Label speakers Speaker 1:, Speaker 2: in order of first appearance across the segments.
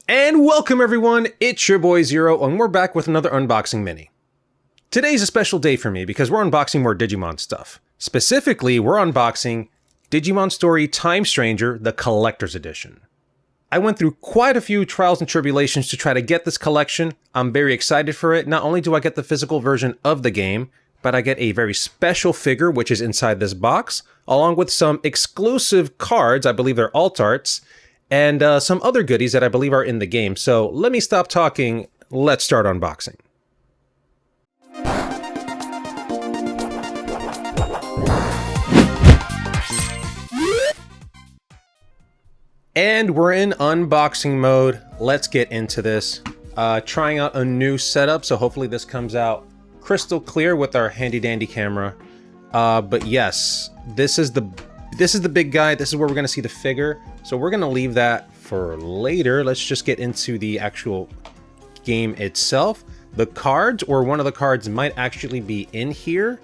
Speaker 1: And welcome everyone, it's your boy Zero, and we're back with another unboxing mini. Today's a special day for me because we're unboxing more Digimon stuff. Specifically, we're unboxing Digimon Story Time Stranger, the Collector's Edition. I went through quite a few trials and tribulations to try to get this collection. I'm very excited for it. Not only do I get the physical version of the game, but I get a very special figure which is inside this box, along with some exclusive cards, I believe they're alt arts, and some other goodies that I believe are in the game. So let me stop talking, let's start unboxing. And we're in unboxing mode. Let's get into this. Trying out a new setup, so hopefully this comes out crystal clear with our handy dandy camera. But yes, this is the big guy. This is where we're gonna see the figure. So we're gonna leave that for later. Let's just get into the actual game itself. The cards, or one of the cards, might actually be in here.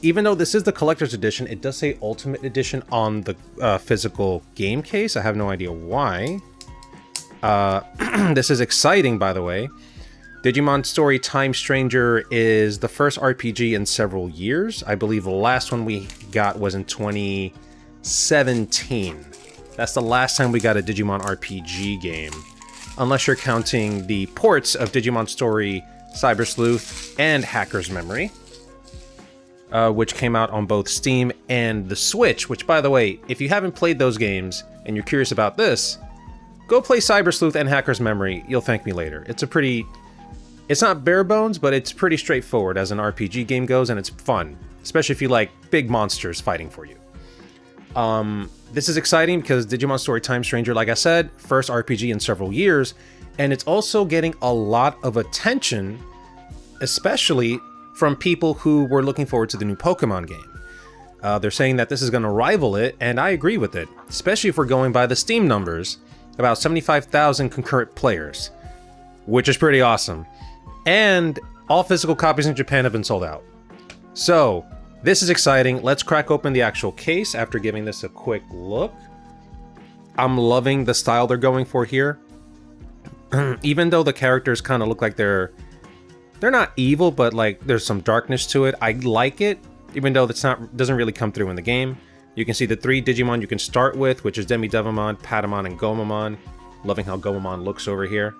Speaker 1: Even though this is the collector's edition, it does say Ultimate Edition on the physical game case. I have no idea why. This is exciting, by the way. Digimon Story Time Stranger is the first RPG in several years. I believe the last one we got was in 2017. That's the last time we got a Digimon RPG game. Unless you're counting the ports of Digimon Story, Cyber Sleuth, and Hacker's Memory. Which came out on both Steam and the Switch, which, by the way, if you haven't played those games and you're curious about this, go play Cyber Sleuth and Hacker's Memory. You'll thank me later. It's not bare bones, but it's pretty straightforward as an RPG game goes, and it's fun, especially if you like big monsters fighting for you. This is exciting because Digimon Story Time Stranger, like I said, first RPG in several years, and it's also getting a lot of attention, especially from people who were looking forward to the new Pokemon game. They're saying that this is going to rival it, and I agree with it, especially if we're going by the Steam numbers, about 75,000 concurrent players, which is pretty awesome. And all physical copies in Japan have been sold out. So, this is exciting. Let's crack open the actual case after giving this a quick look. I'm loving the style they're going for here. Even though the characters kind of look like they're not evil, but like there's some darkness to it. I like it, even though doesn't really come through in the game. You can see the 3 Digimon you can start with, which is Demi-Devimon, Patamon, and Gomamon. Loving how Gomamon looks over here.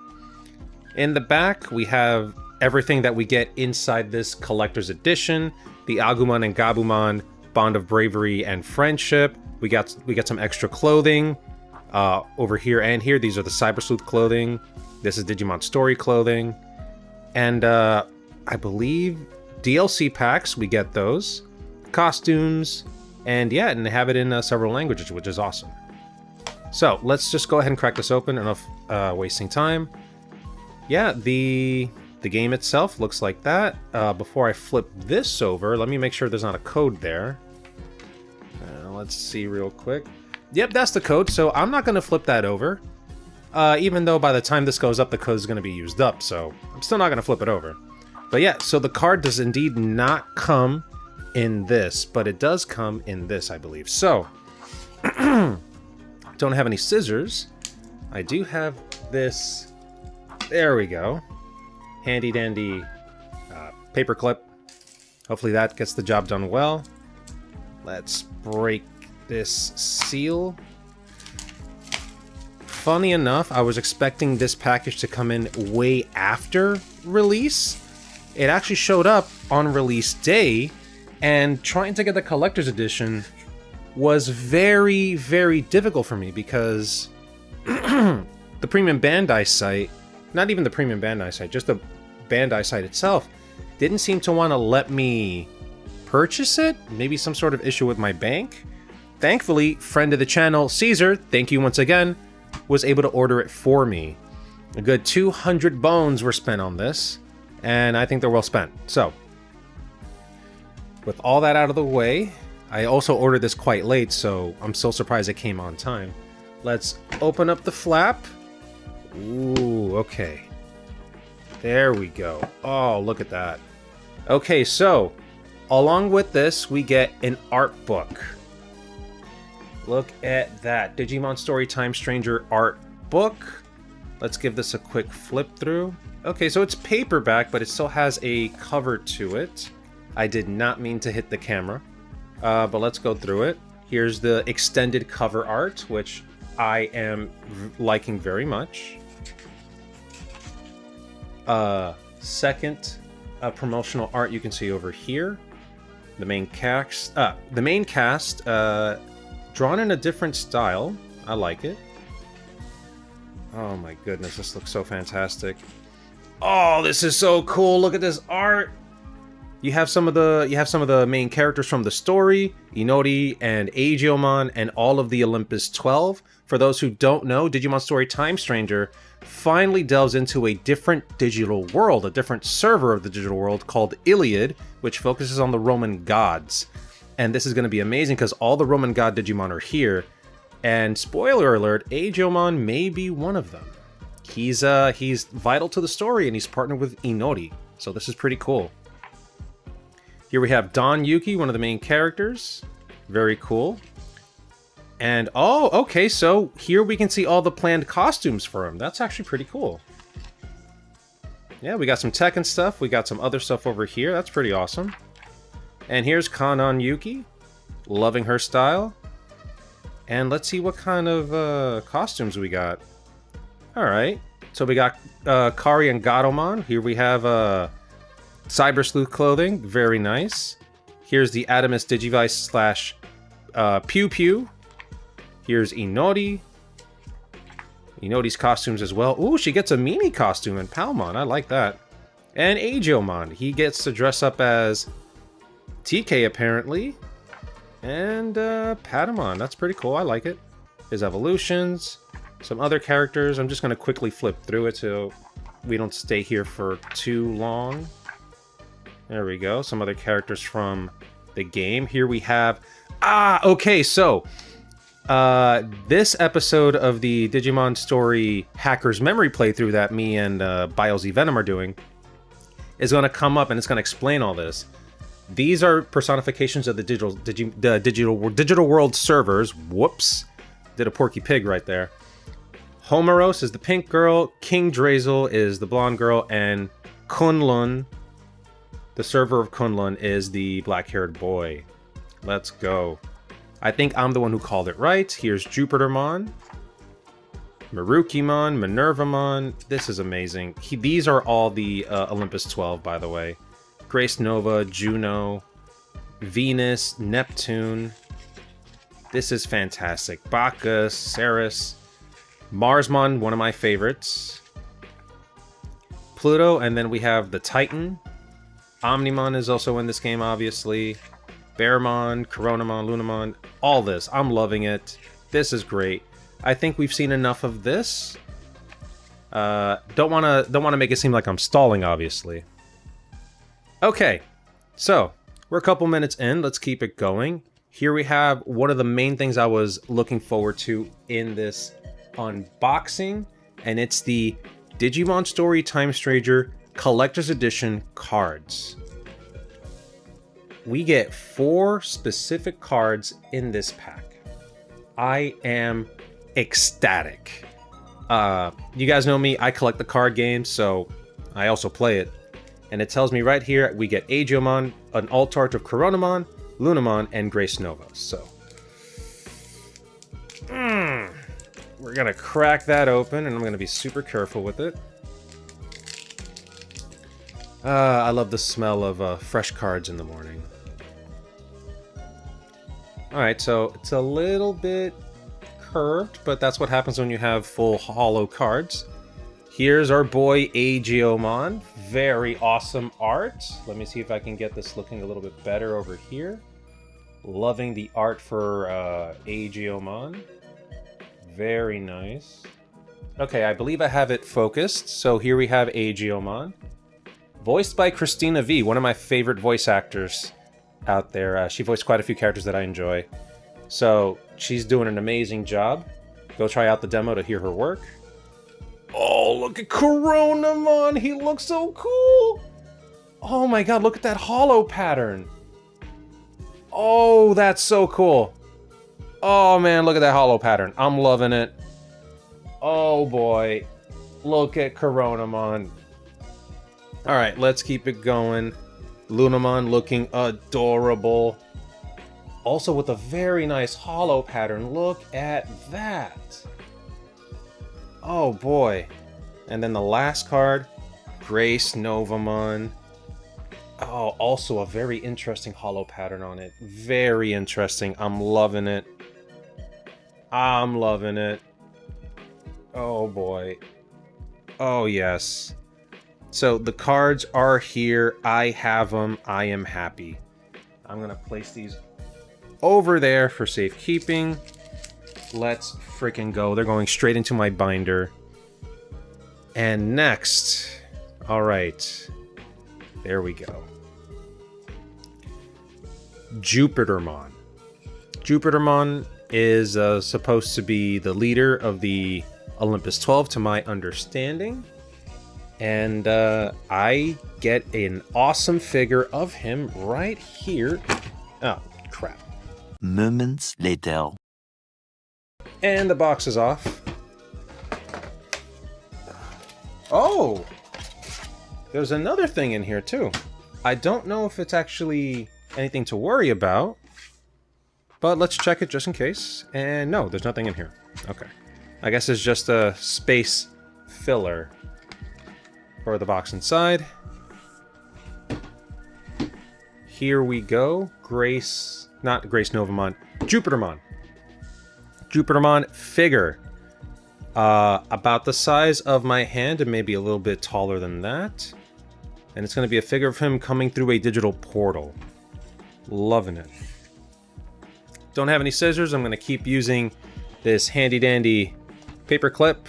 Speaker 1: In the back, we have everything that we get inside this collector's edition. The Agumon and Gabumon, Bond of Bravery and Friendship. We got some extra clothing over here and here. These are the Cyber Sleuth clothing. This is Digimon Story clothing. And I believe DLC packs, we get those. Costumes, and yeah, and they have it in several languages, which is awesome. So let's just go ahead and crack this open, enough wasting time. Yeah, the game itself looks like that. Before I flip this over, let me make sure there's not a code there. Let's see real quick. Yep, that's the code, so I'm not going to flip that over. Even though by the time this goes up, the code is going to be used up, so I'm still not going to flip it over. But yeah, so the card does indeed not come in this, but it does come in this, I believe. So, don't have any scissors. I do have this. There we go. Handy dandy paper clip. Hopefully that gets the job done well. Let's break this seal. Funny enough, I was expecting this package to come in way after release. It actually showed up on release day, and trying to get the collector's edition was very, very difficult for me because the premium Bandai site, not even the premium Bandai site, just the Bandai site itself, didn't seem to want to let me purchase it. Maybe some sort of issue with my bank. Thankfully, friend of the channel, Caesar, thank you once again, was able to order it for me. A good 200 bones were spent on this, and I think they're well spent. So, with all that out of the way, I also ordered this quite late, so I'm still surprised it came on time. Let's open up the flap. Ooh, okay. There we go. Oh, look at that. Okay, so, along with this, we get an art book. Look at that. Digimon Story Time Stranger art book. Let's give this a quick flip through. Okay, so it's paperback, but it still has a cover to it. I did not mean to hit the camera, but let's go through it. Here's the extended cover art, which I am liking very much. Second promotional art you can see over here. The main cast, drawn in a different style. I like it. Oh my goodness, this looks so fantastic. Oh, this is so cool. Look at this art. You have some of the main characters from the story, Inori and Aegeomon, and all of the Olympus 12. For those who don't know, Digimon Story Time Stranger finally delves into a different digital world, a different server of the digital world called Iliad, which focuses on the Roman gods. And this is going to be amazing because all the Roman god Digimon are here. And spoiler alert, Aegeomon may be one of them. He's vital to the story and he's partnered with Inori. So this is pretty cool. Here we have Don Yuki, one of the main characters. Very cool. And, oh, okay, so here we can see all the planned costumes for him. That's actually pretty cool. Yeah, we got some Tekken stuff. We got some other stuff over here. That's pretty awesome. And here's Kanon Yuki. Loving her style. And let's see what kind of costumes we got. Alright, so we got Kari and Gatomon. Here we have Cyber Sleuth clothing, very nice. Here's the Adamus Digivice slash Pew Pew. Here's Inori. Inori's costumes as well. Ooh, she gets a Mimi costume in Palmon. I like that. And Aegeomon. He gets to dress up as TK apparently. And Patamon. That's pretty cool. I like it. His evolutions. Some other characters. I'm just going to quickly flip through it so we don't stay here for too long. There we go. Some other characters from the game. Here we have... okay, so... this episode of the Digimon Story Hacker's Memory playthrough that me and BioZ Venom are doing is going to come up and it's going to explain all this. These are personifications of the digital world servers. Whoops. Did a Porky Pig right there. Homeros is the pink girl, King Drazel is the blonde girl, and Kunlun, the server of Kunlun, is the black-haired boy. Let's go. I think I'm the one who called it right. Here's Jupitermon, Marukimon, Minervamon. This is amazing. These are all the Olympus 12, by the way. Grace Nova, Juno, Venus, Neptune. This is fantastic. Bacchus, Ceres, Marsmon, one of my favorites. Pluto, and then we have the Titan. Omnimon is also in this game, obviously. Bearmon, Coronamon, Lunamon, all this. I'm loving it. This is great. I think we've seen enough of this. Don't wanna make it seem like I'm stalling, obviously. Okay, so we're a couple minutes in. Let's keep it going. Here we have one of the main things I was looking forward to in this unboxing, and it's the Digimon Story Time Stranger Collector's Edition cards. We get 4 specific cards in this pack. I am ecstatic. You guys know me, I collect the card games, so I also play it. And it tells me right here, we get Aegeomon, an alt art of Coronamon, Lunamon, and Grace Nova. So, we're gonna crack that open, and I'm gonna be super careful with it. I love the smell of fresh cards in the morning. Alright, so it's a little bit curved, but that's what happens when you have full hollow cards. Here's our boy Aegeomon. Very awesome art. Let me see if I can get this looking a little bit better over here. Loving the art for Aegeomon. Very nice. Okay, I believe I have it focused. So here we have Aegeomon. Voiced by Christina V, one of my favorite voice actors out there. She voiced quite a few characters that I enjoy. So she's doing an amazing job. Go try out the demo to hear her work. Oh, look at Coronamon! He looks so cool! Oh my god, look at that hollow pattern! Oh, that's so cool! Oh man, look at that hollow pattern. I'm loving it. Oh boy. Look at Coronamon. Alright, let's keep it going. Lunamon looking adorable. Also with a very nice hollow pattern. Look at that. Oh boy. And then the last card, Grace Novamon. Oh, also a very interesting hollow pattern on it. Very interesting. I'm loving it. I'm loving it. Oh boy. Oh yes. So the cards are here. I have them. I am happy. I'm gonna place these over there for safekeeping. Let's freaking go. They're going straight into my binder. And next, all right, there we go. Jupitermon. Jupitermon is supposed to be the leader of the Olympus 12, to my understanding. And I get an awesome figure of him right here. Oh, crap.
Speaker 2: Moments later.
Speaker 1: And the box is off. Oh! There's another thing in here, too. I don't know if it's actually anything to worry about, but let's check it just in case. And no, there's nothing in here. Okay. I guess it's just a space filler for the box inside. Here we go. Not Grace Novamon, Jupitermon. Jupitermon figure. About the size of my hand and maybe a little bit taller than that. And it's going to be a figure of him coming through a digital portal. Loving it. Don't have any scissors. I'm going to keep using this handy dandy paper clip.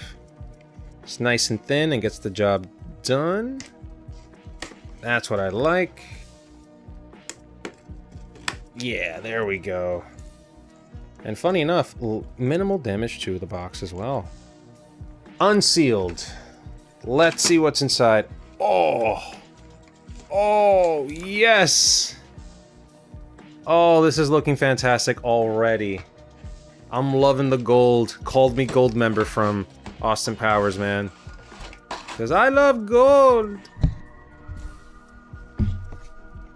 Speaker 1: It's nice and thin and gets the job done. That's what I like. Yeah, there we go. And funny enough, minimal damage to the box as well. Unsealed. Let's see what's inside. Oh! Oh, yes! Oh, this is looking fantastic already. I'm loving the gold. Called me gold member from Austin Powers, man. Because I love gold!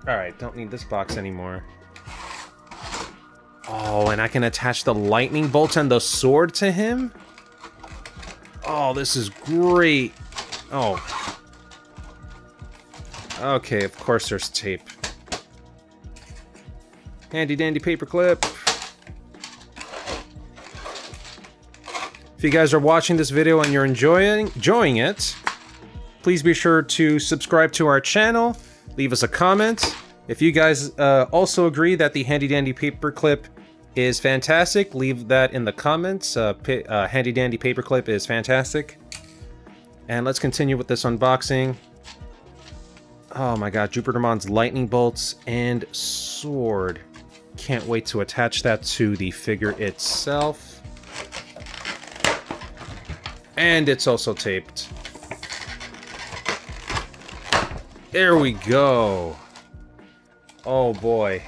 Speaker 1: Alright, don't need this box anymore. Oh, and I can attach the lightning bolts and the sword to him? Oh, this is great. Oh. Okay, of course there's tape. Handy dandy paperclip. If you guys are watching this video and you're enjoying it, please be sure to subscribe to our channel. Leave us a comment. If you guys also agree that the handy dandy paperclip is fantastic, leave that in the comments. Handy dandy paperclip is fantastic. And let's continue with this unboxing. Oh my god, Jupitermon's lightning bolts and sword. Can't wait to attach that to the figure itself. And it's also taped. There we go. Oh boy.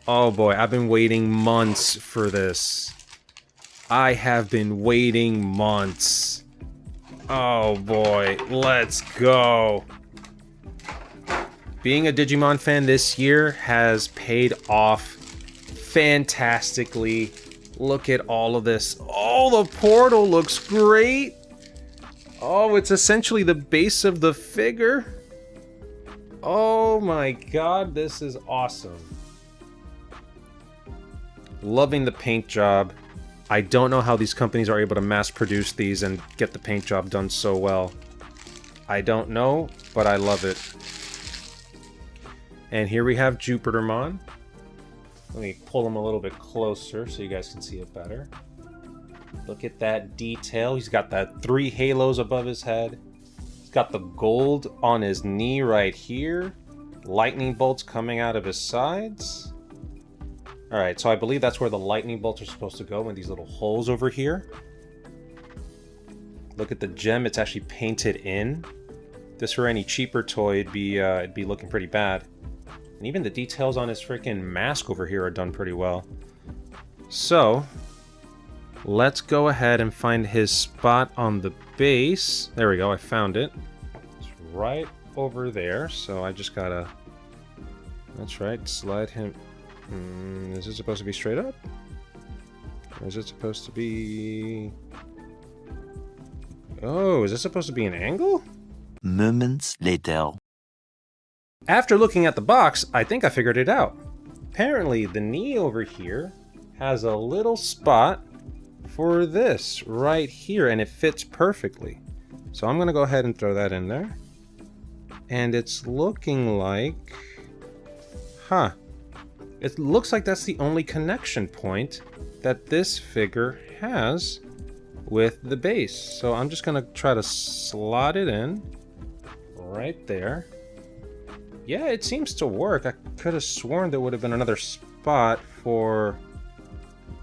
Speaker 1: Oh boy, I've been waiting months for this. I have been waiting months. Oh boy, let's go. Being a Digimon fan this year has paid off fantastically. Look at all of this. Oh, the portal looks great. Oh, it's essentially the base of the figure. Oh my god, this is awesome. Loving the paint job. I don't know how these companies are able to mass produce these and get the paint job done so well. I don't know, but I love it. And here we have Jupitermon. Let me pull him a little bit closer so you guys can see it better. Look at that detail. He's got that 3 halos above his head. He's got the gold on his knee right here. Lightning bolts coming out of his sides. Alright, so I believe that's where the lightning bolts are supposed to go, in these little holes over here. Look at the gem, it's actually painted in. This for any cheaper toy, it'd be looking pretty bad. And even the details on his freaking mask over here are done pretty well. So, Let's go ahead and find his spot on the base. There we go, I found it. It's right over there, so I just gotta... That's right, slide him... is it supposed to be straight up? Or is it supposed to be... Oh, is this supposed to be an angle?
Speaker 2: Moments later.
Speaker 1: After looking at the box, I think I figured it out. Apparently, the knee over here has a little spot for this right here, and it fits perfectly. So I'm gonna go ahead and throw that in there. And it's looking like... Huh. It looks like that's the only connection point that this figure has with the base. So I'm just gonna try to slot it in right there. Yeah, it seems to work. I could have sworn there would have been another spot for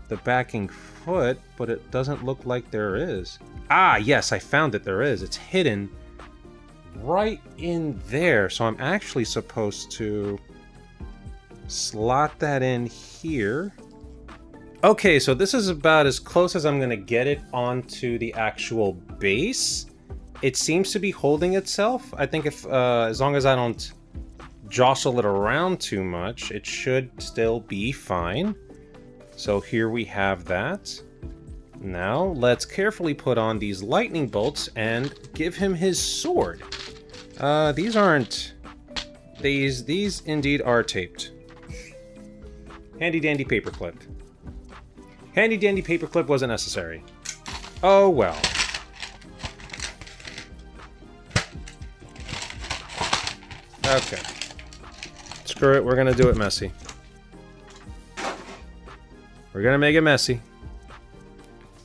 Speaker 1: the backing foot, but it doesn't look like there is. Ah, yes, I found it. There is. It's hidden right in there. So I'm actually supposed to slot that in here. Okay, so this is about as close as I'm going to get it onto the actual base. It seems to be holding itself. I think if as long as I don't jostle it around too much, it should still be fine. So here we have that. Now let's carefully put on these lightning bolts and give him his sword. These aren't... These indeed are taped. Handy dandy paperclip. Handy dandy paperclip wasn't necessary. Oh well. Okay. Screw it, we're gonna do it messy. We're gonna make it messy.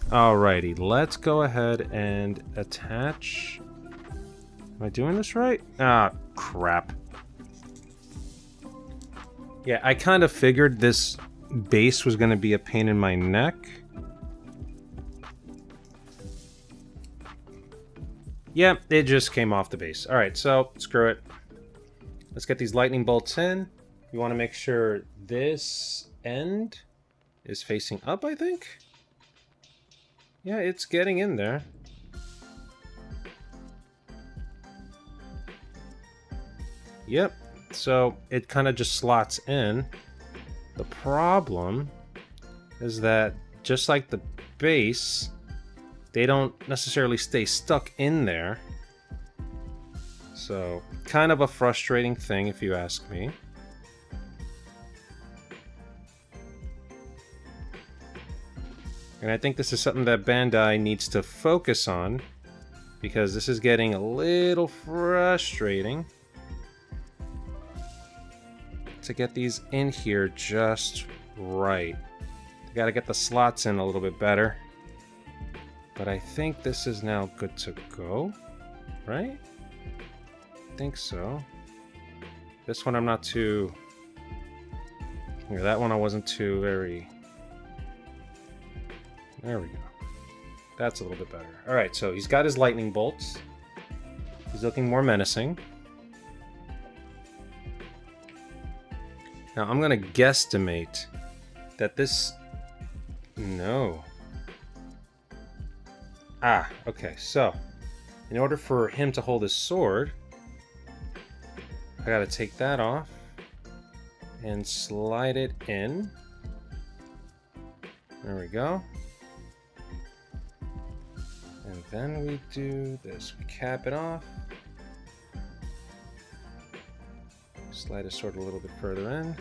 Speaker 1: Alrighty, let's go ahead and attach... Am I doing this right? Ah, crap. Yeah, I kind of figured this base was gonna be a pain in my neck. Yep, it just came off the base. Alright, so screw it. Let's get these lightning bolts in. You want to make sure this end is facing up, I think? Yeah, it's getting in there. Yep, so it kind of just slots in. The problem is that just like the base, they don't necessarily stay stuck in there. So, kind of a frustrating thing if you ask me. And I think this is something that Bandai needs to focus on, because this is getting a little frustrating to get these in here just right. You gotta get the slots in a little bit better. But I think this is now good to go, right? I think so. This one I'm not too... Yeah, that one I wasn't too very... There we go. That's a little bit better. Alright, so he's got his lightning bolts. He's looking more menacing. Now I'm gonna guesstimate that this... No. Ah, okay, so in order for him to hold his sword, I gotta take that off and slide it in. There we go. And then we do this. We cap it off. Slide his sword a little bit further in.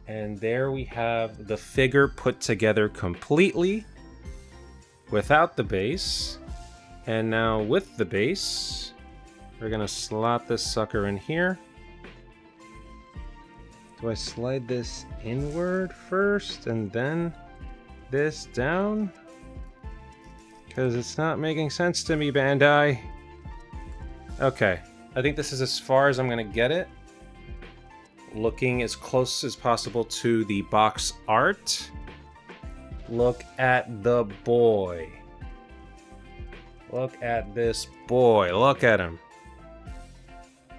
Speaker 1: And there we have the figure put together completely without the base. And now with the base, we're gonna slot this sucker in here. Do I slide this inward first and then this down? Because it's not making sense to me, Bandai. Okay, I think this is as far as I'm gonna get it. Looking as close as possible to the box art. Look at the boy. Look at this boy. Look at him.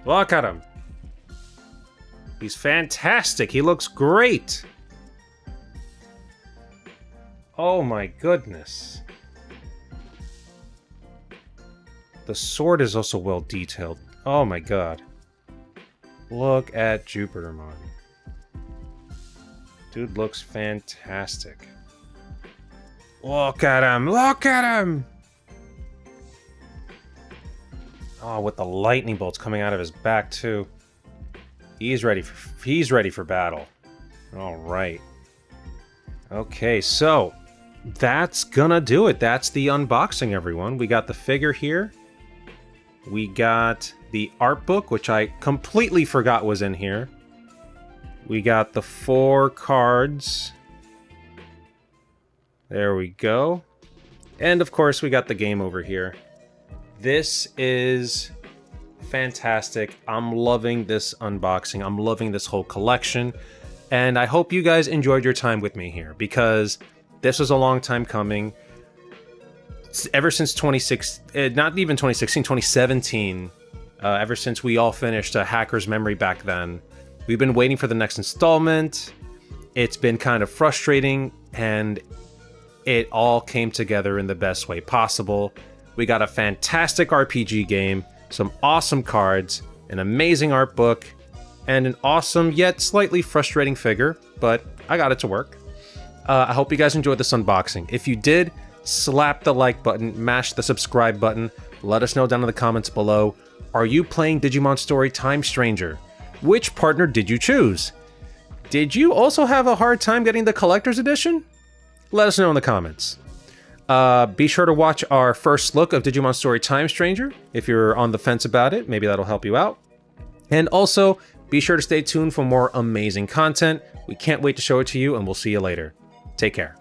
Speaker 1: Look at him. He's fantastic. He looks great. Oh my goodness. The sword is also well detailed. Oh my god. Look at Jupitermon. Dude looks fantastic. Look at him! Look at him! Oh, with the lightning bolts coming out of his back too. He's ready for battle. All right. Okay, so that's gonna do it. That's the unboxing, everyone. We got the figure here. We got the art book, which I completely forgot was in here. We got the 4 cards. There we go. And of course, we got the game over here. This is fantastic. I'm loving this unboxing. I'm loving this whole collection. And I hope you guys enjoyed your time with me here, because this was a long time coming. Ever since 2017, ever since we all finished a Hacker's Memory back then, we've been waiting for the next installment. It's been kind of frustrating, and it all came together in the best way possible. We got a fantastic RPG game, some awesome cards, an amazing art book, and an awesome yet slightly frustrating figure, but I got it to work. I hope you guys enjoyed this unboxing. If you did, slap the like button, mash the subscribe button, let us know down in the comments below. Are you playing Digimon Story Time Stranger? Which partner did you choose? Did you also have a hard time getting the collector's edition? Let us know in the comments. Be sure to watch our first look of Digimon Story Time Stranger. If you're on the fence about it, maybe that'll help you out. And also, be sure to stay tuned for more amazing content. We can't wait to show it to you, and we'll see you later. Take care.